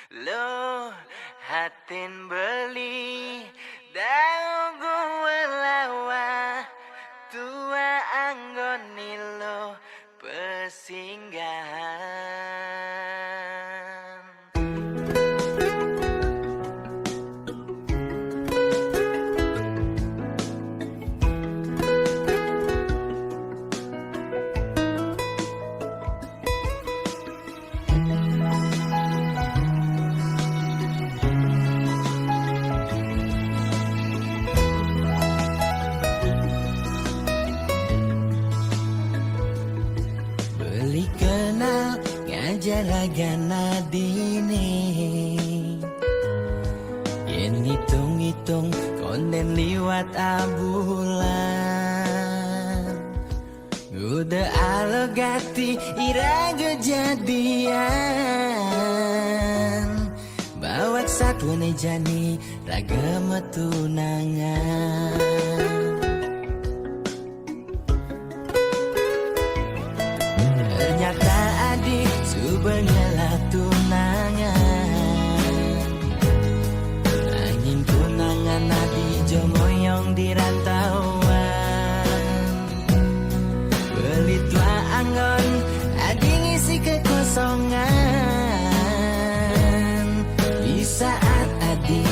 Lo hatin beli dagu welawa tua anggoni lo pesinggahan. Beli kenal ngajar agana dini, yen ngitung-ngitung konten liwat abulan. Udah alogati ira kejadian, bawa satu jani ragam tunangan. Ternyata adik subengela tunangan, angin tunangan adik jomoyong di rantauan. Belitlah anggon adik ngisi kekosongan, di saat adik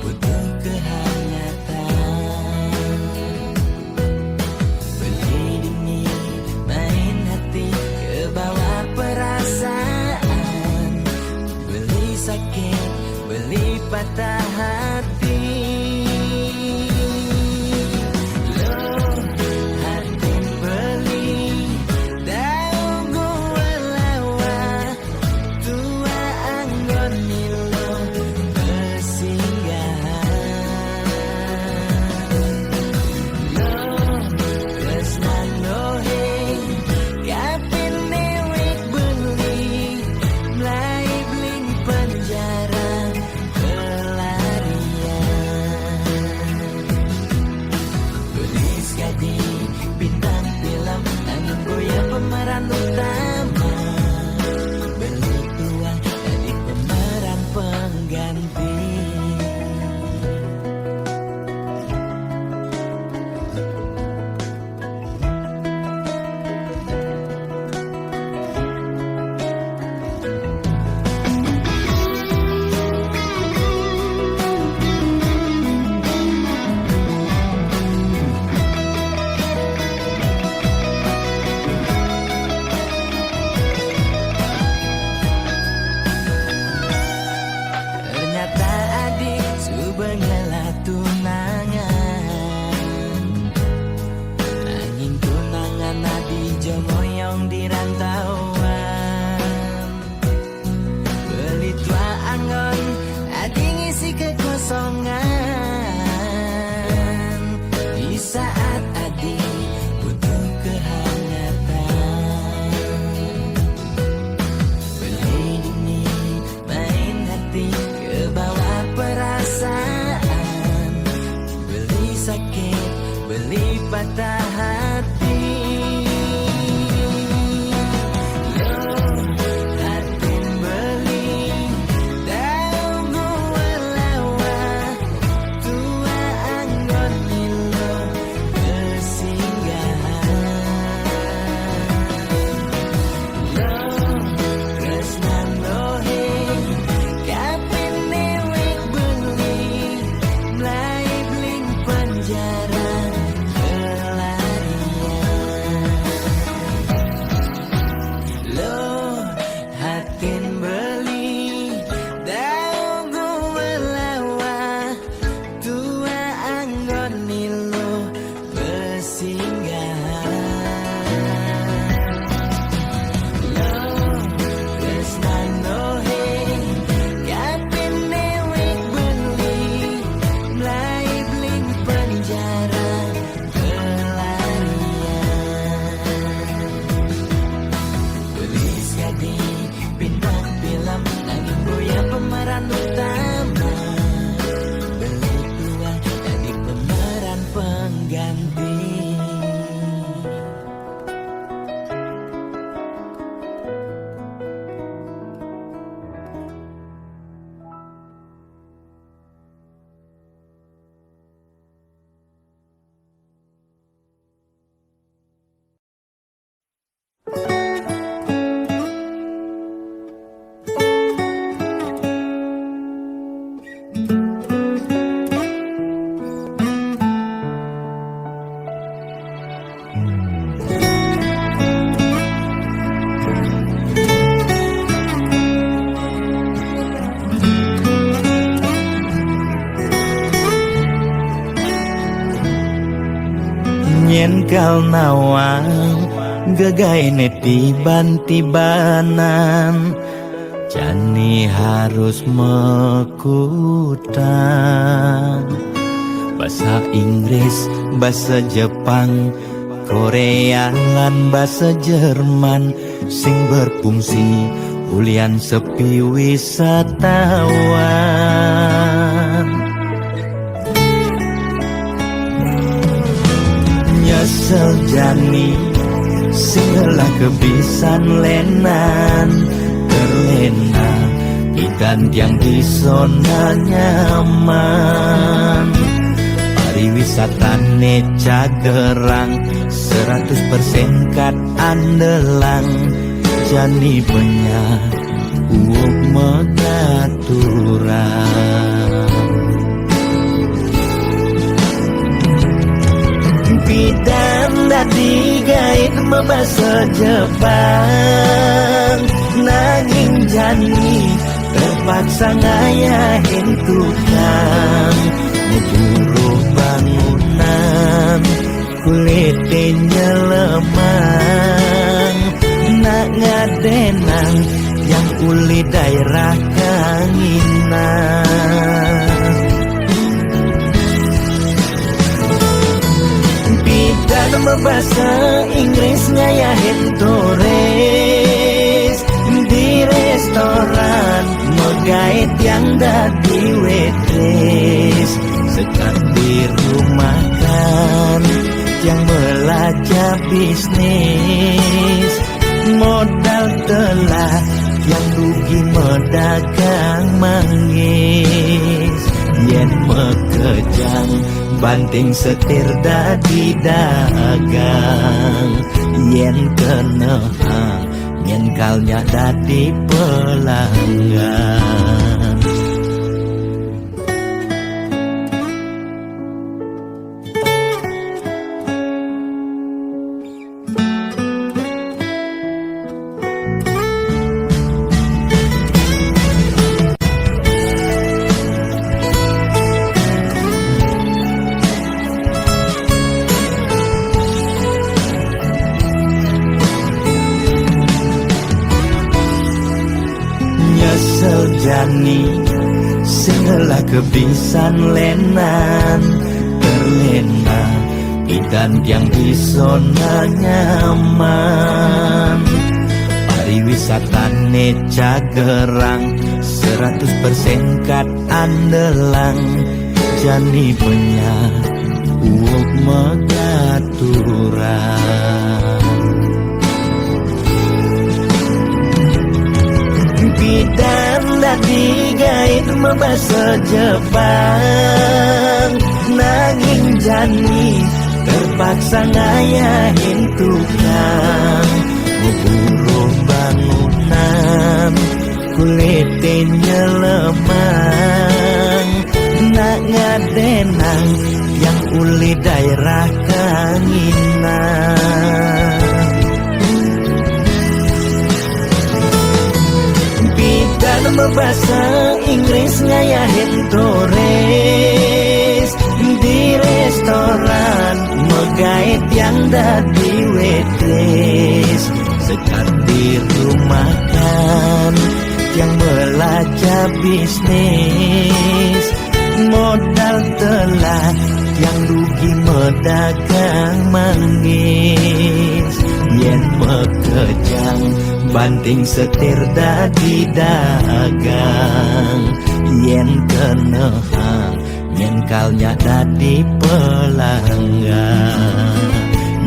butuh kehangatan. Beli dingin main hati bawa perasaan, beli sakit, beli patah hati. Lo hatin beli dagu welawa tua anggoni lo pesinggahan. Lo tresnan lohe kapin dewek beli mulai bling penjara pelarian. Tulis kadi bintang film angin goyang pemeran utama, beli tua jadi pemeran pengganti. Ternyata adik subengela tunangan, angin tunangan adik jomoyong di rantauan. Beli tua anggon adik ngisi kekosongan, di saat adik butuh kehangatan. Beli dingin main hati bawa perasaan, beli sakit, beli patah hati. Lo hatin beli dagu welawa tua anggoni lo pesinggahan. Lo tresnan lohe kapin dewek beli mulai bling penjara pelarian. Yen kal nawang gagaine tiban-tibanan, jani harus mekutan. Bahasa Inggris, bahasa Jepang, Korea lan bahasa Jerman sing berfungsi ulian sepi wisatawan. Nyesel jani singlah kebisan lenan terlena ikan yang di zona nyaman. Pariwisata Cagerang 100% kat andelang, jani banyak uuk megaturan. Bidan dadi gait membahasa Jepang, nanging jani terpaksa ngayahin tukang ngeburuh bangunan, kulitnya lemang, nak ngadenang yang uli daerah kanginan. Bidan membahasa Inggris ngayahin turis di restoran, megait yang dadi waitress, sekat di rumah kan yang belajar bisnis, modal telah yang rugi medagang manggis. Yen mekejang banting setir dadi dagang, yen kenehang yen kalnya dadi pelanggan. Jani singlah kebisan lenan terlena ikan yang di zona nyaman. Pariwisata Cagerang 100% kat andelang, jani banyak uuk megaturan. Bidan dadi gait membahasa Jepang, nanging jani terpaksa ngayahin tukang ngeburuh bangunan, kulitnya lemang, nak ngadenang yang uli daerah kanginan. Dan membahasa Inggris ngayahin turis di restoran, megait yang dadi waitress, sekat di rumah kan yang belajar bisnis, modal telah yang rugi medagang manggis. Yen mekejang banting setir dadi dagang, yen kenehang yen kalnya dadi pelanggan.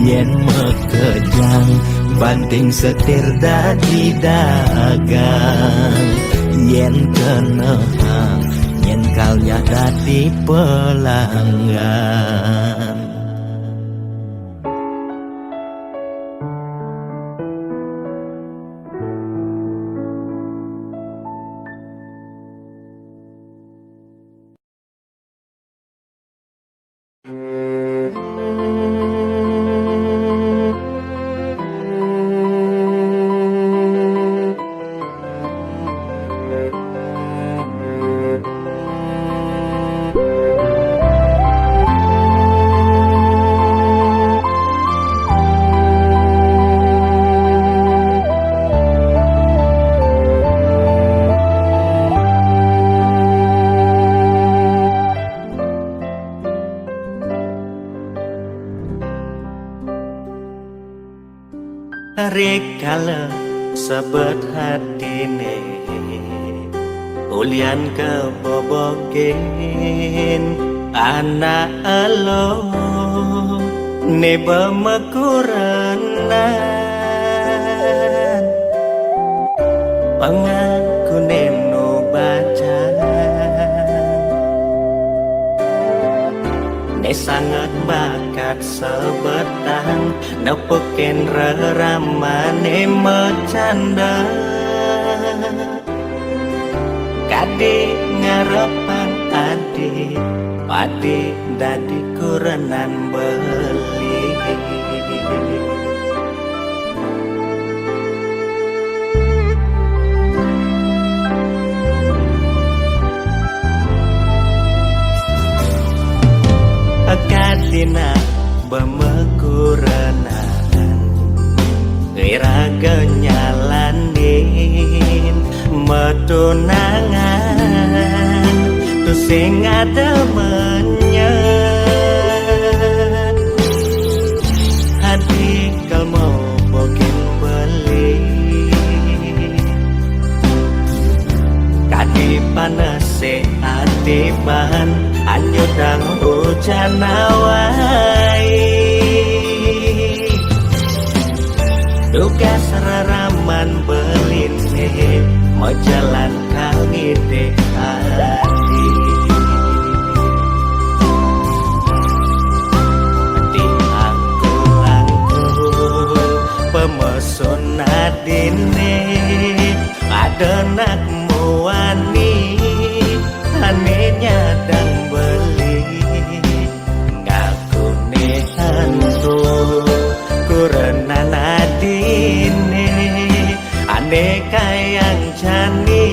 Yen mekejang banting setir dadi dagang, yen kenehang yen kalnya dadi pelanggan. kala sebet hatine ulian kebobokin anak elo neba makuranan pangaku neno baca ne sangat bakat sebetang nepukin reramane mecanda kade ngarepan ade pade dadi kurenan beli Kadina bemekuranan iraga nyalanin metunangan tu sing ada menyen hati kalmo bokin beli kadi panase atiban anyudang hujan awai duga seraraman beline mau jalan kami dek hati di angkul pemesun adine ada nak muani ane nyadang beli ngaku hantu kurenan adine ane kayang jani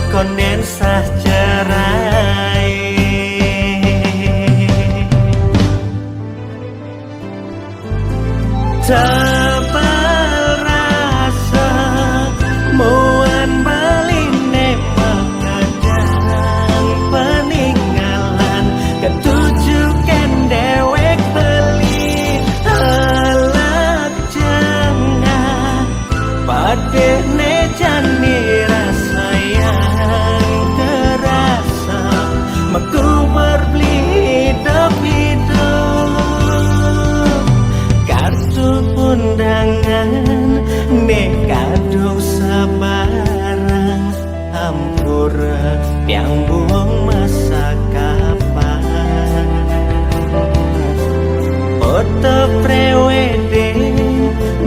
konden sah cerai tebal rasa muan beline pengadang peninggalan ketujukan dewek beli halak jengah pada nejani rasa yang terasa meku berbeli hidup kartu undangan nekadung sebarang hampura yang buang masa kapan foto prewedding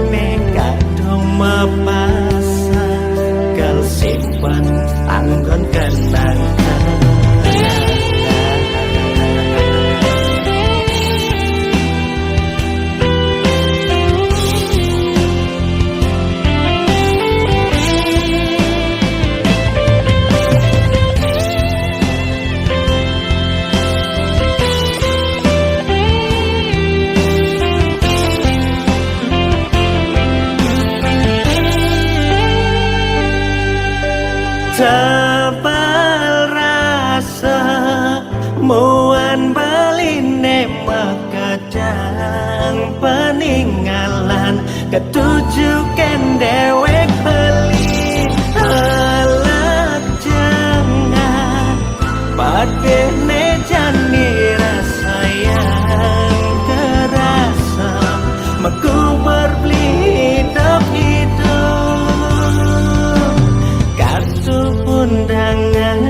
nekadung mepasang kel simpan anggon kenangan tebal rasa muan beline makadang peninggalan ketujukan dewek beli halak jengah pada nejani rasa yang terasa meku berbeli hidup kartu undangan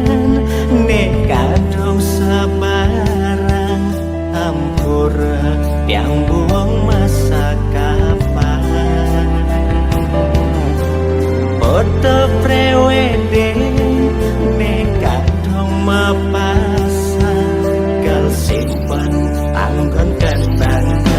nekadung sebarang hampura yang buang masa kapan foto prewedding nekadung mepasang kel simpan anggon kenangan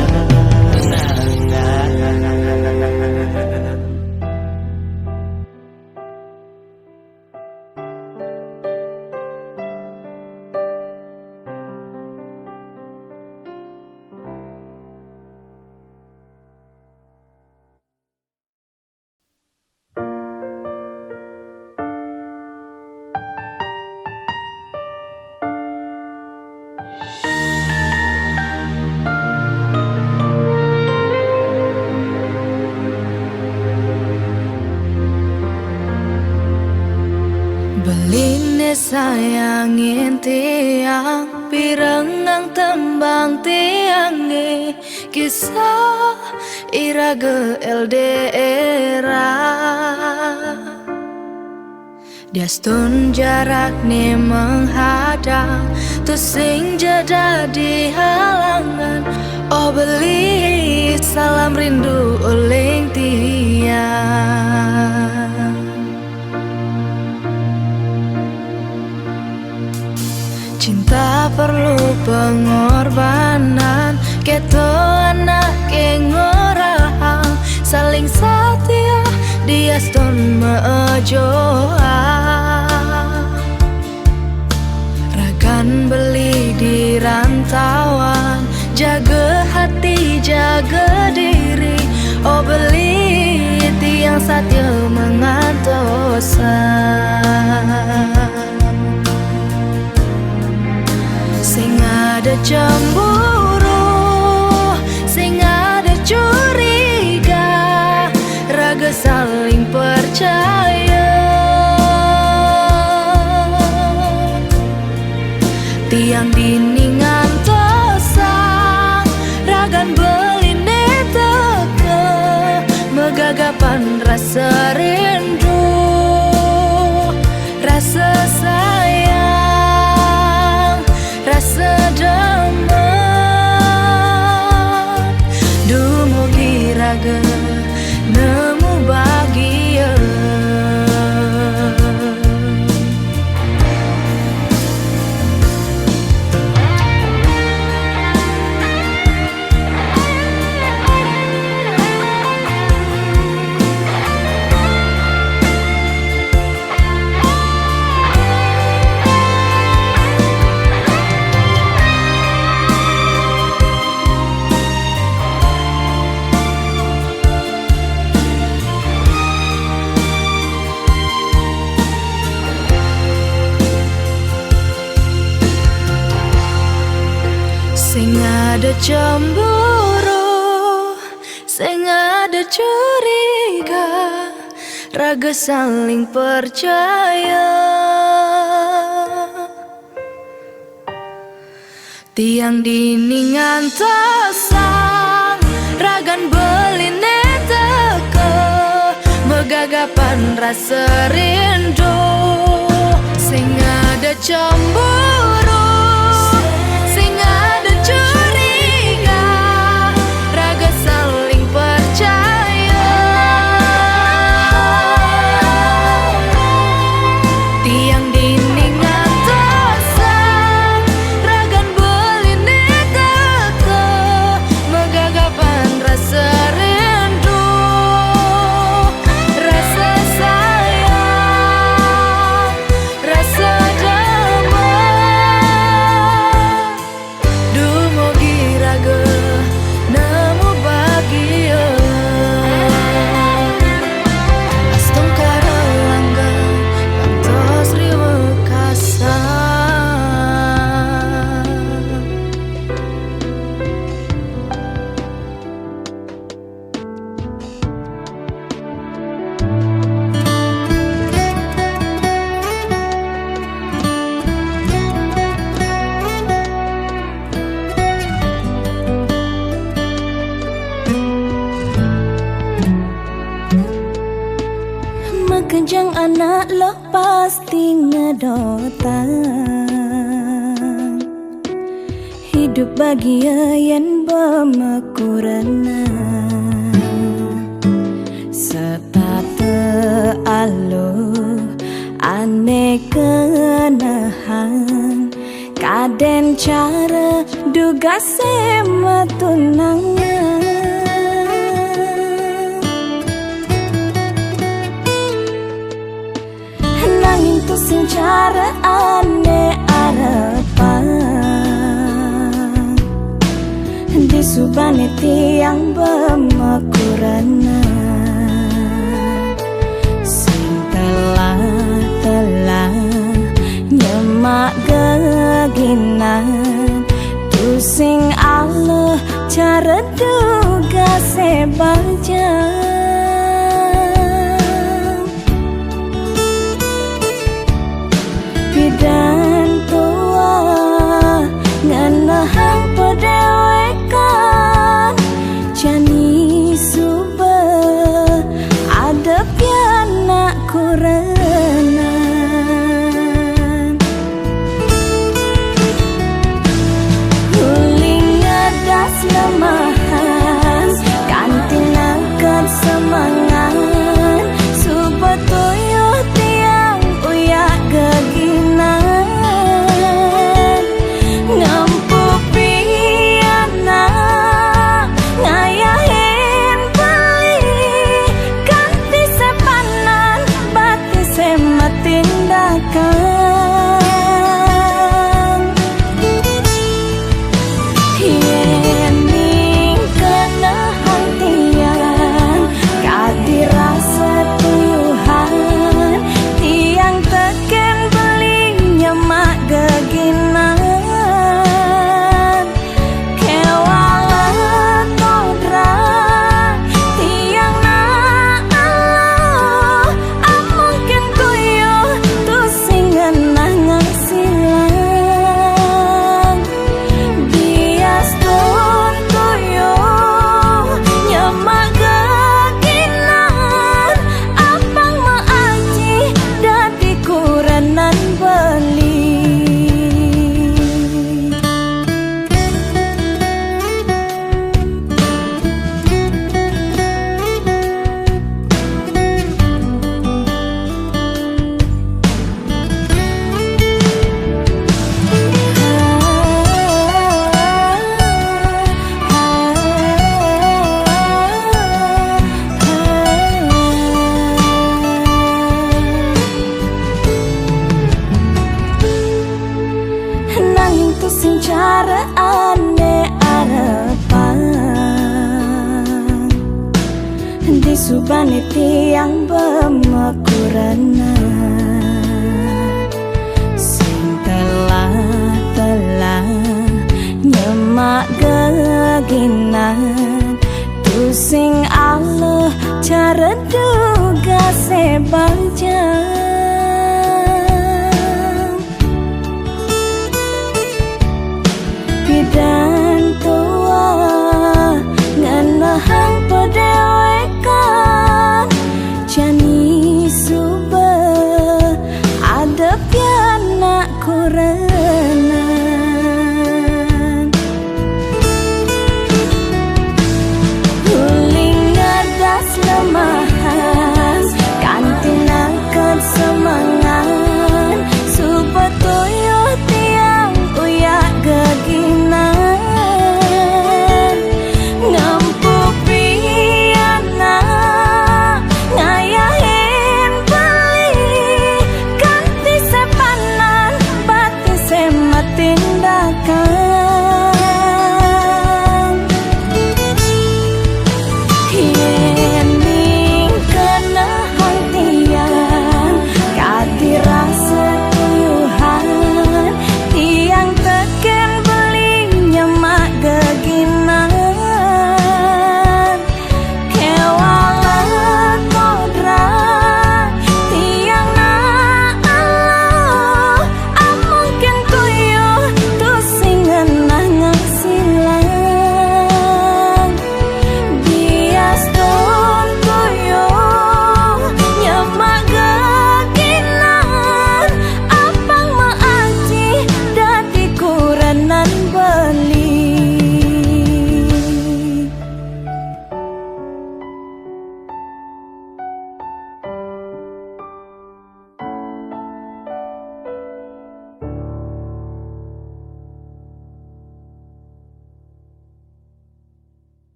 Beline sayangin tiang, pirengang tembang tiange, kisah irage LDR. Dia stun jarak nih menghadang, tuh sing jadi halangan. Oh beli salam rindu uling tiang. Cinta perlu pengorbanan, keto anak ngorahang, saling setia dia stun mejoa. Ragan beli di rantauan, jaga hati jaga diri. Oh beli tiang satya mengantosan. Sing ada cemburu, sing ada curiga, raga saling percaya. Tiang diningan tosang, ragan beline teke, megagapan rasa rindu, rasa sayang, rasa damai. Dumugi raga nemu bahagia. Sing ada cemburu, sing ada curiga, raga saling percaya. Tiang diningan tosang, ragan beline teke, megagapan rasa rindu. Sing ada cemburu, curiga, raga saling percaya. Tiang diningan tosang, ragan beline teke, megagapan rasa rindu, rasa sayang, rasa kenjang anak lo pasti ngedotan, hidup bahagia yang bermekurana. Setate alo ane kenahan, kaden cara duga sema tunangan. Nanging tu sing cara ane arepan, di subane tiang bermekurana. Sing telah nyemak geginan, tu sing Allah cara duga sebaja. subane tiang bemakurana sing telah nyemak geginan tu sing Allah cara duga sebanja dan tua nganahang pedewekan jani suba ada pianak kurenan huling ngadas lemahan kantinakan semangan suba toyo tiang uyak geginan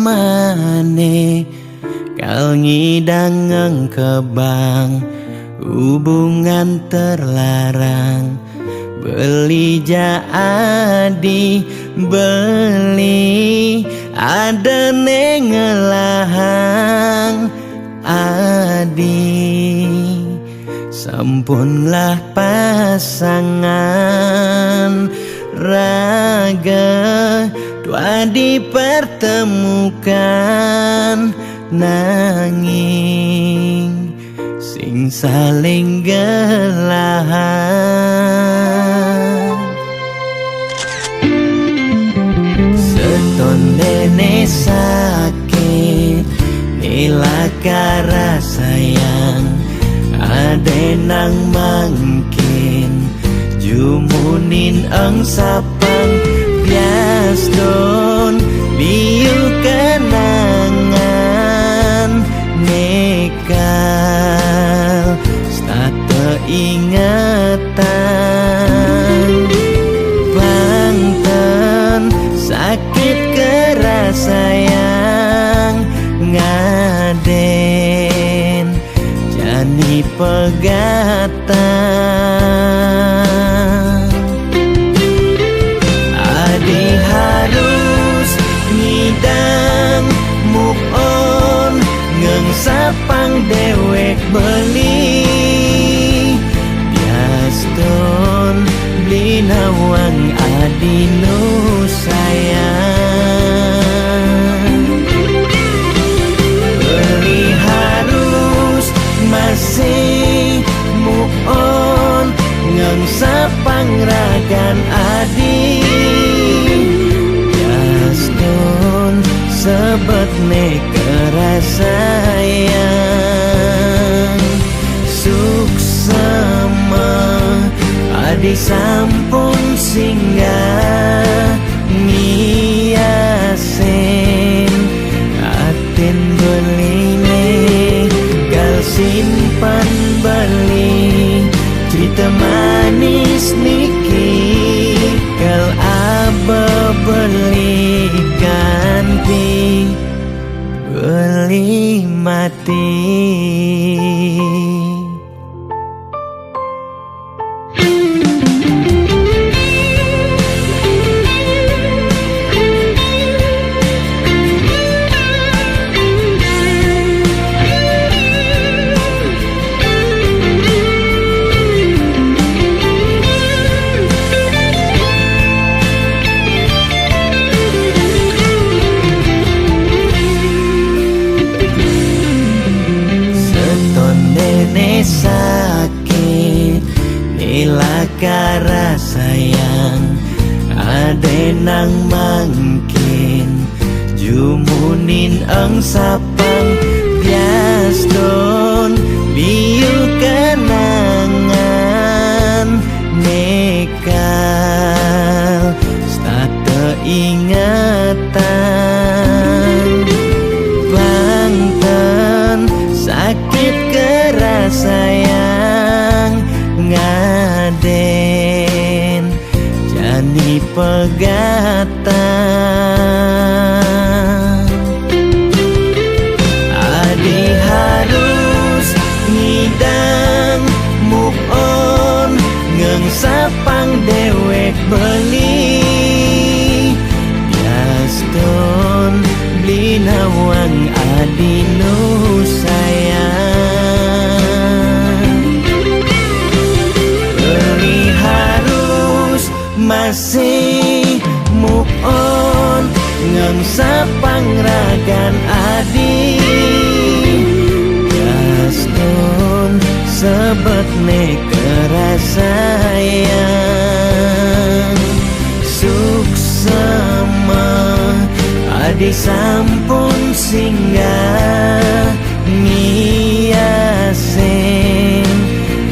selamane kal ngidang kebang hubungan terlarang beli jadi beli ada nengelahang adi sampunlah pasangan raga dua dipertemukan nanging sing saling gelahan seton dene sakit nilakara sayang ade nang mangkin jumunin ang sapang bias don biu kenangan nekal stata ingatan bangten sakit keras sayang ngaden jani pegatan adi harus ngidang move on ngengsapang dewek beli biaston beli nawang adi nu sayang beli harus masih move on ngengsapang ragan adi biaston sebet kerasayang suksema adi sampun singgah ngiasen simpan beli cerita manis niki kal aba beli ganti beli mati. Sakit nilaka sayang ade nang mangkin jumunin ang sapang biaston liu kenangan nekal stata ingatan Banten sakit sayang ngaden jani pegatan adi harus ngidang move on ngengsapang dewek beli biaston beli nawang adi nu sayang masih move on ngengsapang ragan adi gaston sebet kerasayang suksema adi sampun singgah ngiasen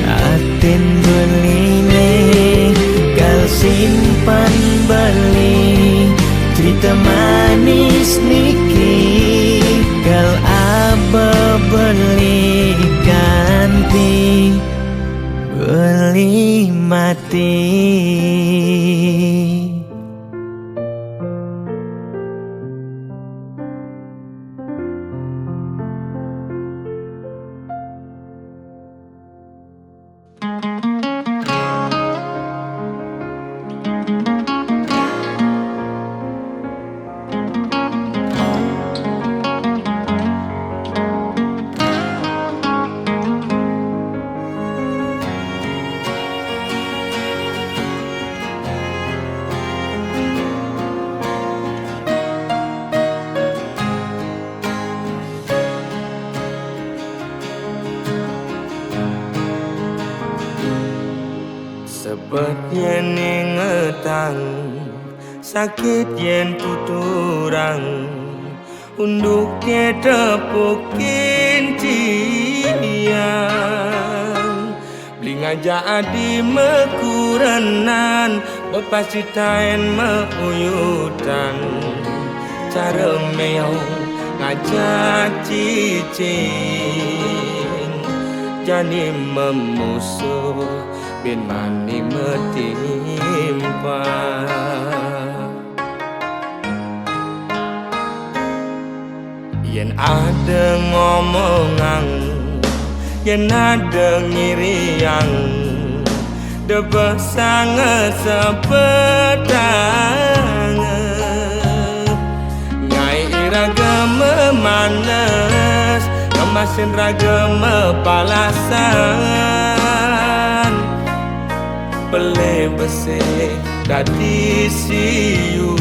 aten beline simpan beli cerita manis niki kal aba beli ganti beli mati. Sebet yen ingetang sakit yen tuturang unduk ye tepukin tiang beli ngajak adi mekurenan bepasitain meuyutan cara meong ngajak cicing jani memusuh bin mani metimpa yen ada ngomongan yen ada ngiriang debeh sange sepedang ngai iraga memanas ngemasin raga mepalasan Pele bese dadi siu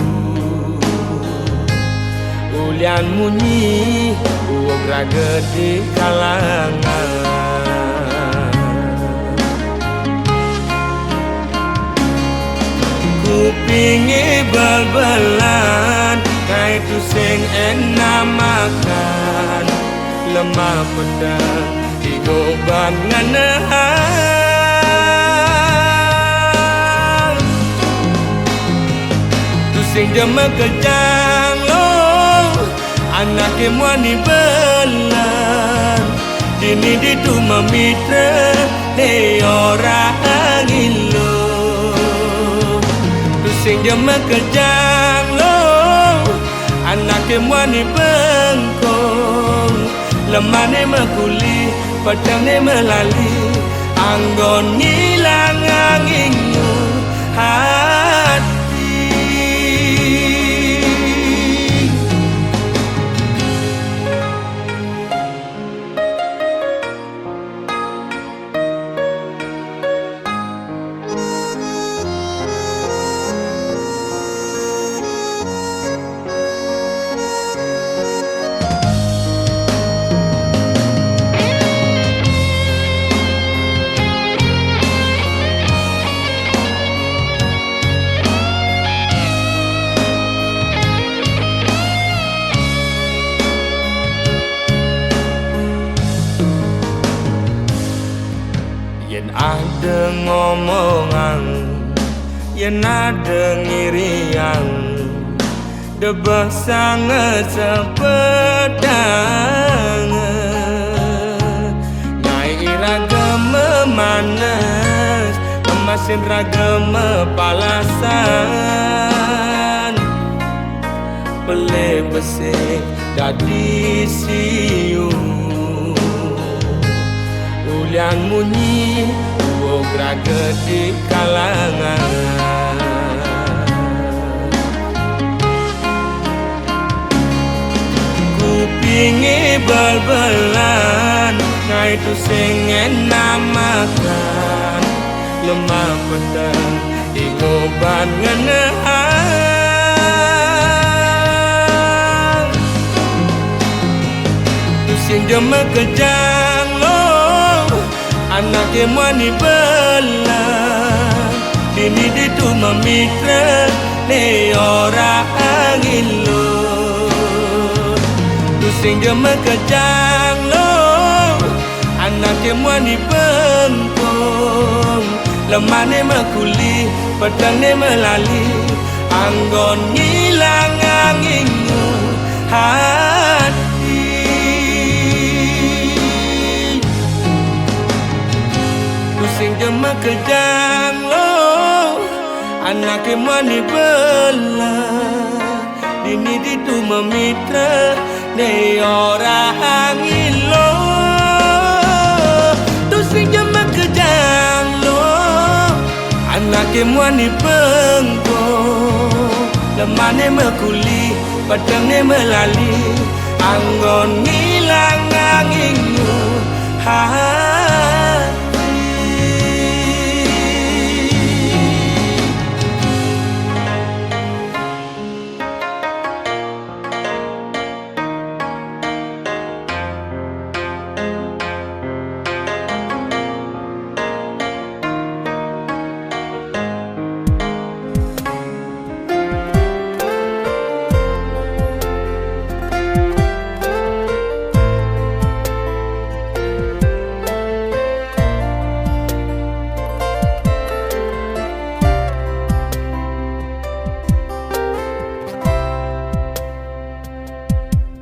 Ulian munyi uang raga di kalangan Kupingi bal-balan Kaitu sing enak makan Lemah pedang digoban nganahan Sing jama kejang lo anak kemwani belan di Dini di tu memitra le orang ilo tu sing jama kerjang lo anak kemwani bengkong lemah ne makuli padang ne melali anggon ngilang anginmu hati. Yen ada ngomongan, yen ada ngirian, debah sangat sepedang. Ngai raga memanas, memasin raga mepalasan. Pelih besik dadi siu ulian munyi uog raga di kalangan. Kupingi bal-balan ngai tu sing namakan lemah petang di ngoban ngenehan tu sing jama kejang lo anak kemwani bela dini di tu memitra le orang ilo tu sing jama kejang lo anak kemwani bengkong lemah ne makuli pedang ne melali anggon ngilang anginmu hati. Sing jama kejang lo anak kemwani bela dini di tu memitra ne orang ilo tu sing jama kejang lo anak kemwani bengkong lemah ne makuli pedang ne melali anggon ngilang anginmu hati.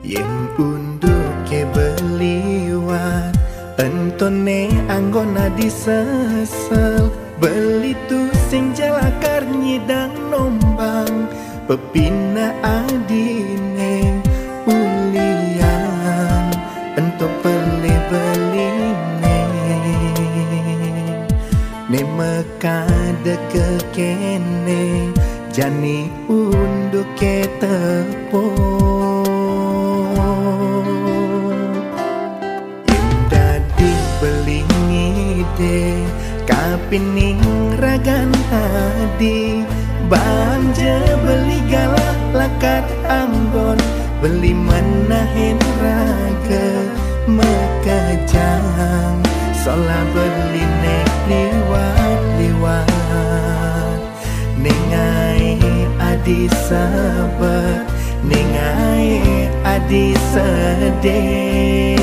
Yen unduk ke beliwat entone anggona disesel beli tu sing jalakar nyidang nombang pepina adine ulian ento beli ne mekade kekene jani unduk ke tepo kapining ragan hadi banja beli galah lakar anggon beli menahin raga mekajang sola beli nek liwat nengai adi sabar nengai adi sedih.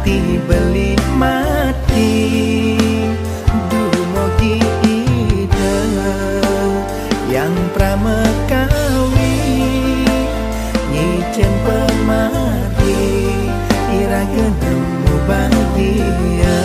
kanti beli mati dumugi ida yang pramekawi nyicen pemari iraga nemu bahagia.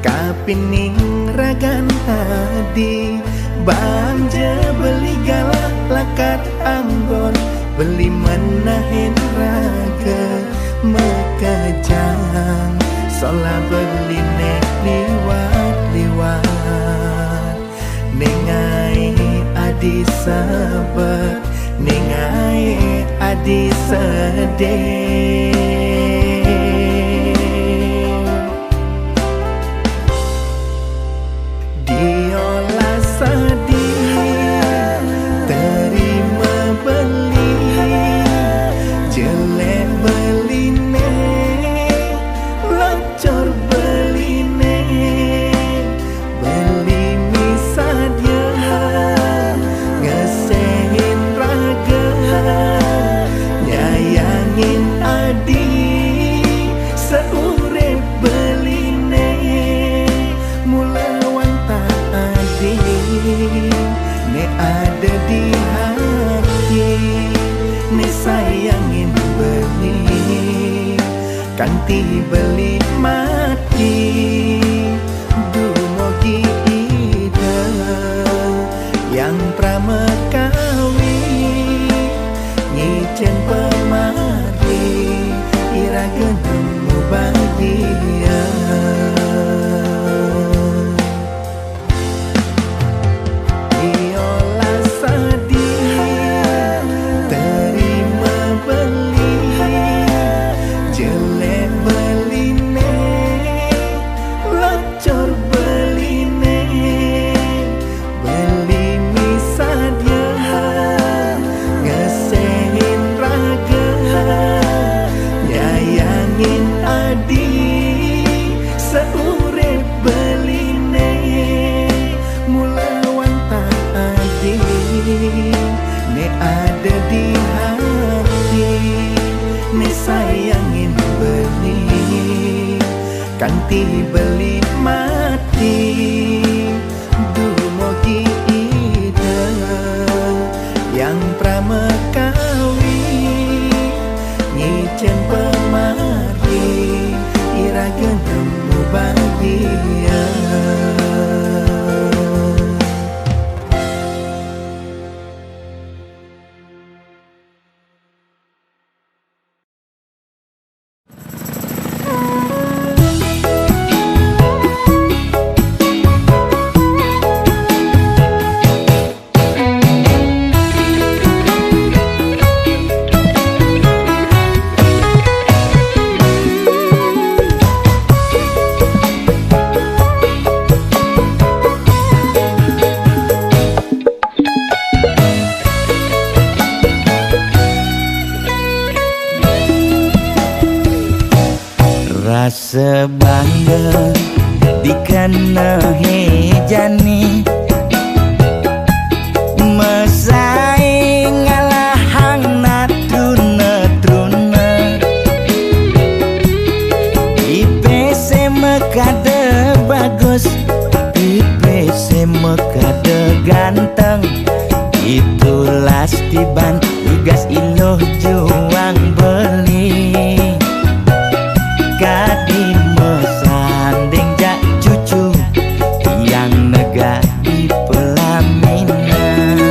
Kapining ragan hadi banja beli galak lakat anggon beli menahin raga mekajang sola beli nek liwat nengai adi sabar nengai adi sedih. Diolah sedih terima beli jelek beli locor beli beli misadya ngesehin raga nyayangin adi seurep beli ne ada di hati ne sayangin beli kanti beli mati dumugi ida yang pramekawi nyicen pemari iraga nemu bahagia. Ne ada di hati ne sayangin beli kanti beli mati dumugi ida yang pramekawi nyicen pemari iraga nemu bahagia. Rasa bangga dikana hejani mesaing ngalahang natruna IPC mekade bagus IPC mekade ganteng itulah tiban tugas iloh juang beli kadi mesanding jak cucu yang nega di pelaminan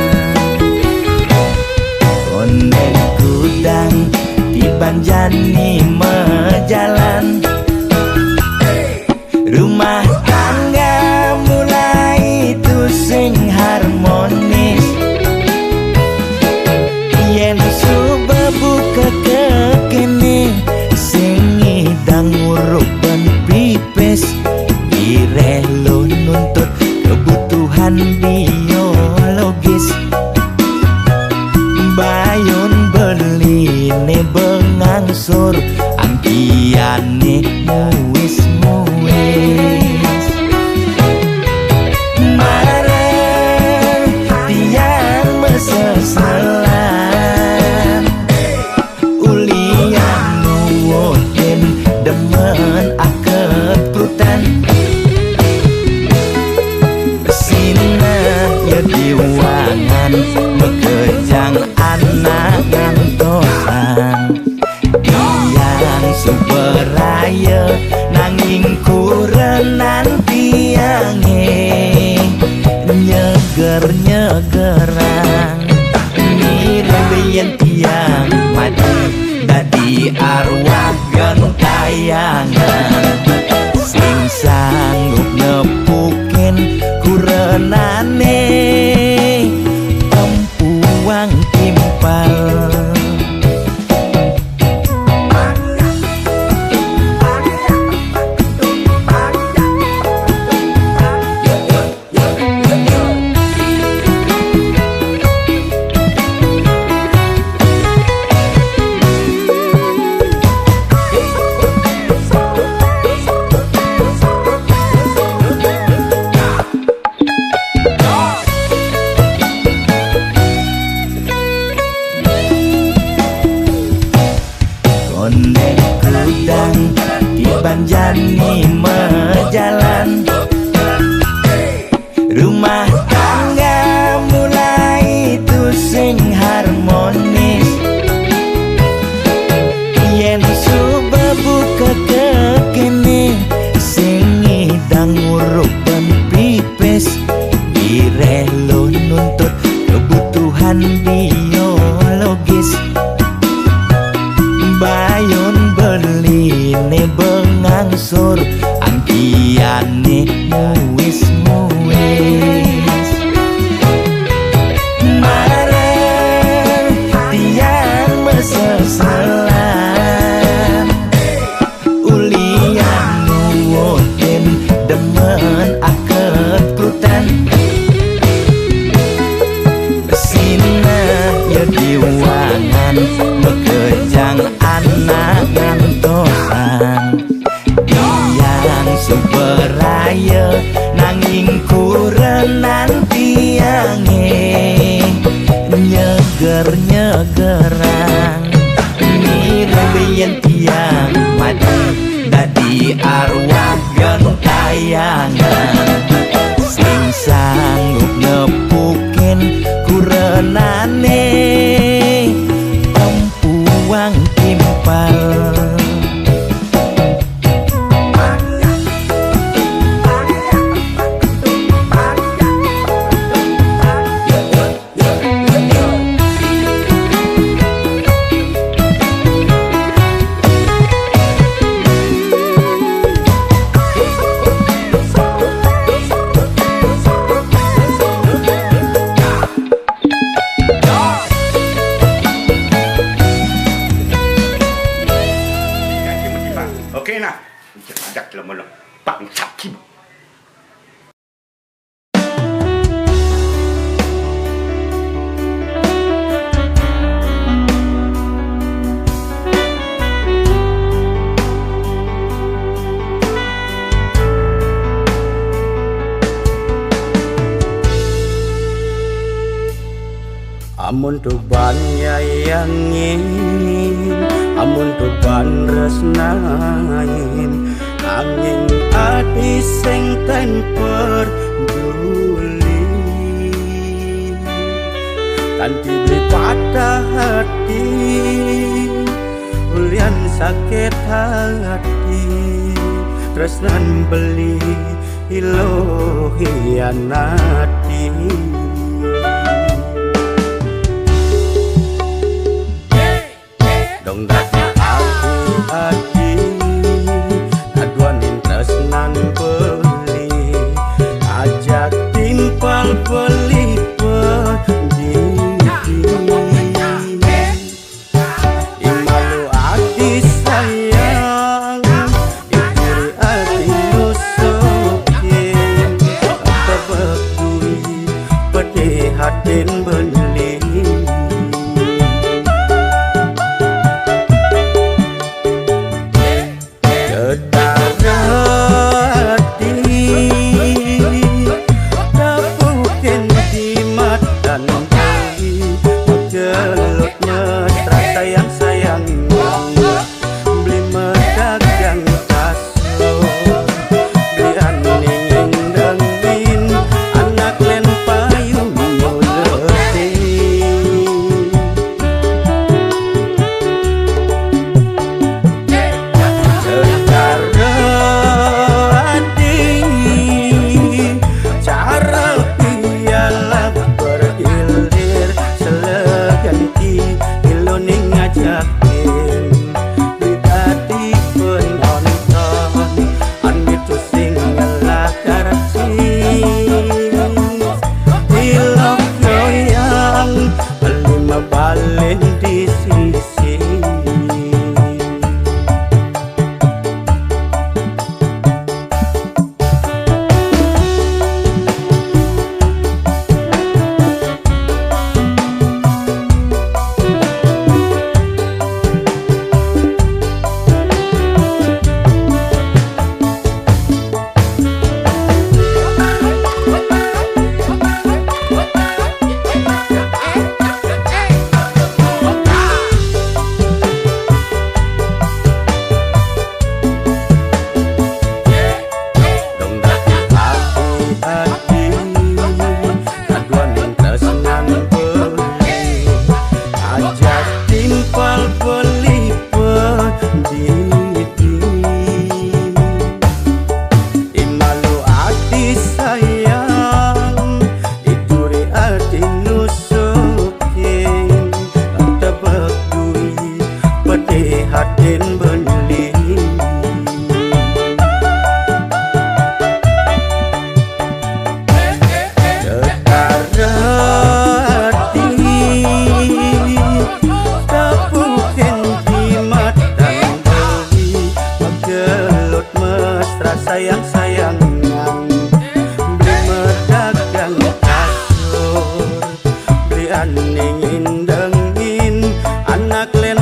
konek kudang tiban jani mejalan rumah tangga harmonis. Yen suba buka kekene sing ngidang ngurup ban pipis, ireh lo nuntut kebutuhan biologis. Bayon beline bengangsur angkiane muis-muis. Marah tiang mesesalan ulian nuwuhin demen akeprutan. Sina ya diwangan mekejang anak ngantosan. Yang superaya nanging kurenan tiange nyeger-nyegerang. Mirip tiang mati dadi arwah gentayangan sing sanggup nepukin kurenane empuang timpal. Ondek kudang di Banjani mejalan, rumah tangga mulai tusing harmonis. Yen suba buka kekene sing ngidang ngurup ban pipis, ireh lo nuntut kebutuhan biologis. Bayon beline bengangsur angkiane muis-muis. Marah tiang mesesalan ulian nuwuhin demen akeprutan. Sina ya diwangan mekejang anak ngantosan. Yang superaya nanging kurenan tiange nyeger-nyegerang. Mirip tiang mati dadi arwah gentayangan sing sanggup nepukin kurenane empuang timpal. Oke nah, ajak lama-lama bangsat kim. Amun tuban nyayangin, amun tuban resnain, angin ati sing ten peduli. Tanti patah hati, ulian sakit hati, tresnan beli ilo hianati. Dong dadi aku hati aduanin tresnan beli ajak timpal beli petihatin beli kedarati tapukin di matan beli gelut mesra sayang-sayang beli medagang kaso beli aningin dengin anak len payung muleti secara adi cara piala berilir seleganti iloning ngajakin bidati penonton anbitu sing ngelakar ilok goyang lima balen di sisi petihatin beli kedarati tapukin di matan beli gelut mesra sayang-sayangan beli medagang kasur beli aningin dengin anak len